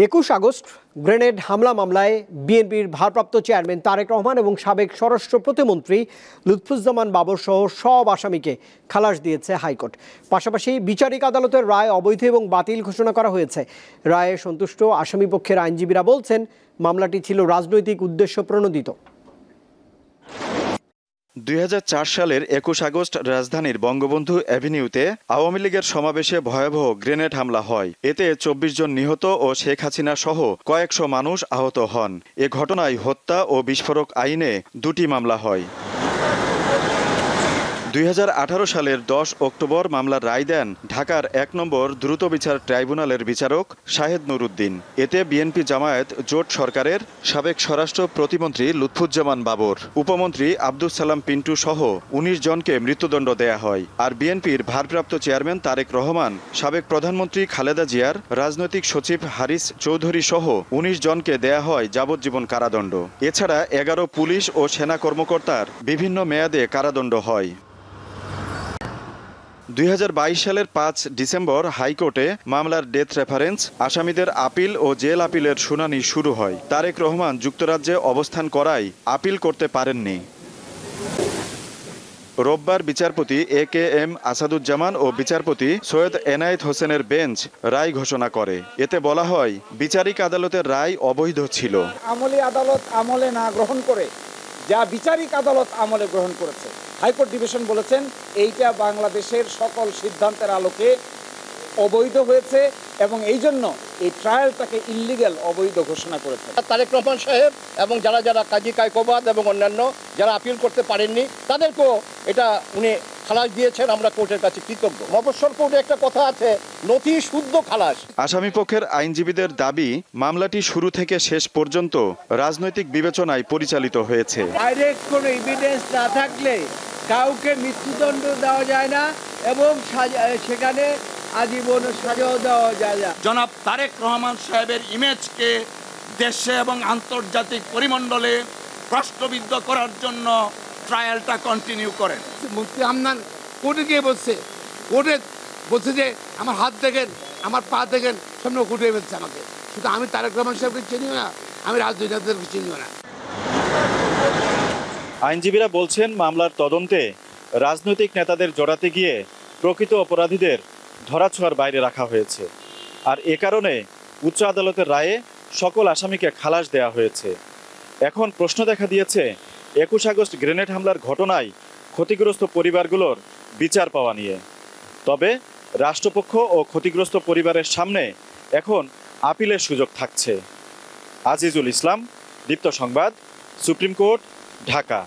21 August grenade হামলা মামলায় বিএনপির ভারপ্রাপ্ত চেয়ারম্যান তারেক রহমান এবং সাবেক স্বরাষ্ট্র প্রতিমন্ত্রী লুৎফুজ্জামান বাবর সহ সব আসামিকে খালাস দিয়েছে হাইকোর্ট। পাশাপাশি বিচারিক আদালতের রায় অবৈধ এবং বাতিল ঘোষণা করা হয়েছে। রায়ে সন্তুষ্ট আসামিপক্ষের আইনজীবীরা বলছেন, মামলাটি ছিল রাজনৈতিক উদ্দেশ্য প্রণোদিত। 2004 সালের 21 আগস্ট রাজধানীর বঙ্গবন্ধু অ্যাভিনিউতে আওয়ামী লীগের সমাবেশে ভয়াবহ গ্রেনেড হামলা হয়। এতে 24 জন নিহত ও শেখ হাসিনা সহ কয়েকশো মানুষ আহত হন। এ ঘটনায় হত্যা ও বিস্ফোরক আইনে 2টি মামলা হয়। 2018 সালের 10 অক্টোবর মামলার রায় দেন ঢাকার 1 নম্বর দ্রুত বিচার ট্রাইব্যুনালের বিচারক শাহেদ নুরুদ্দিন। এতে বিএনপি জামায়াত জোট সরকারের সাবেক স্বরাষ্ট্র প্রতিমন্ত্রী লুৎফুজ্জামান বাবর, উপমন্ত্রী আব্দুস সালাম পিন্টু সহ 19 জনকে মৃত্যুদণ্ড দেয়া হয়। আর বিএনপির ভারপ্রাপ্ত চেয়ারম্যান তারেক রহমান, সাবেক প্রধানমন্ত্রী খালেদা জিয়ার রাজনৈতিক সচিব হারিস চৌধুরী সহ 19 জনকে দেয়া হয় যাবজ্জীবন কারাদণ্ড। এছাড়া 11 পুলিশ ও সেনা কর্মকর্তার বিভিন্ন মেয়াদে কারাদণ্ড হয়। 2022 সালের 5 ডিসেম্বর হাইকোর্টে মামলার ডেথ রেফারেন্স, আসামিদের আপিল ও জেল আপিলের শুনানি শুরু হয়। তারেক রহমান যুক্তরাজ্যে অবস্থান করায় আপিল করতে পারেননি। রোববার বিচারপতি AKM আসাদুজ্জামান ও বিচারপতি সৈয়দ এনায়েত হোসেনের বেঞ্চ রায় ঘোষণা করে। এতে বলা হয়, বিচারিক আদালতের রায় অবৈধ ছিল। আমলি আদালত আমলে না গ্রহণ করে যা বিচারিক আদালত আমলে গ্রহণ করেছে, হাইকোর্ট ডিভিশন বলেছেন এইটা বাংলাদেশের সকল সিদ্ধান্তের আলোকে অবৈধ হয়েছে এবং এই জন্য এই ট্রায়ালটাকে ইল্লিগ্যাল, অবৈধ ঘোষণা করেছে। তারেক রহমান সাহেব এবং যারা কাজী কায়কোবাদ এবং অন্যান্য যারা আপিল করতে পারেননি তাদেরকেও এটা উনি খালাস দিয়েছেন। আমরা কোর্টের কাছে কৃতজ্ঞ। মফস্বল কোর্টে একটা কথা আছে, নথি শুদ্ধ খালাস। আসামিপক্ষের আইনজীবীদের দাবি, মামলাটি শুরু থেকে শেষ পর্যন্ত রাজনৈতিক বিবেচনায় পরিচালিত হয়েছে। ডাইরেক্ট কোনো এভিডেন্স না থাকলে কাউকে মৃত্যুদণ্ড দেওয়া যায় না এবং সেখানে আজীবন সাজাও দেওয়া যায় না। জনাব তারেক রহমান সাহেবের ইমেজকে দেশে এবং আন্তর্জাতিক পরিমণ্ডলে প্রশ্নবিদ্ধ করার জন্য ট্রায়ালটা কন্টিনিউ করেন। মুফতি আমনান কোর্টে গিয়ে বলছে যে আমার হাত দেখেন, আমার পা দেখেন, সামনে কুটিয়ে ফেলছে আমাকে। কিন্তু আমি তারেক রহমান সাহেবকে চিনিও না, আমি রাজনীতিবিদদেরকে চিনিও না। আইনজীবীরা বলছেন, মামলার তদন্তে রাজনৈতিক নেতাদের জড়াতে গিয়ে প্রকৃত অপরাধীদের ধরাছোঁয়ার বাইরে রাখা হয়েছে। আর এ কারণে উচ্চ আদালতের রায়ে সকল আসামিকে খালাস দেওয়া হয়েছে। এখন প্রশ্ন দেখা দিয়েছে, 21 আগস্ট গ্রেনেড হামলার ঘটনায় ক্ষতিগ্রস্ত পরিবারগুলোর বিচার পাওয়া নিয়ে। তবে রাষ্ট্রপক্ষ ও ক্ষতিগ্রস্ত পরিবারের সামনে এখন আপিলের সুযোগ থাকছে। আজিজুল ইসলাম, দীপ্ত সংবাদ, সুপ্রিম কোর্ট, ঢাকা।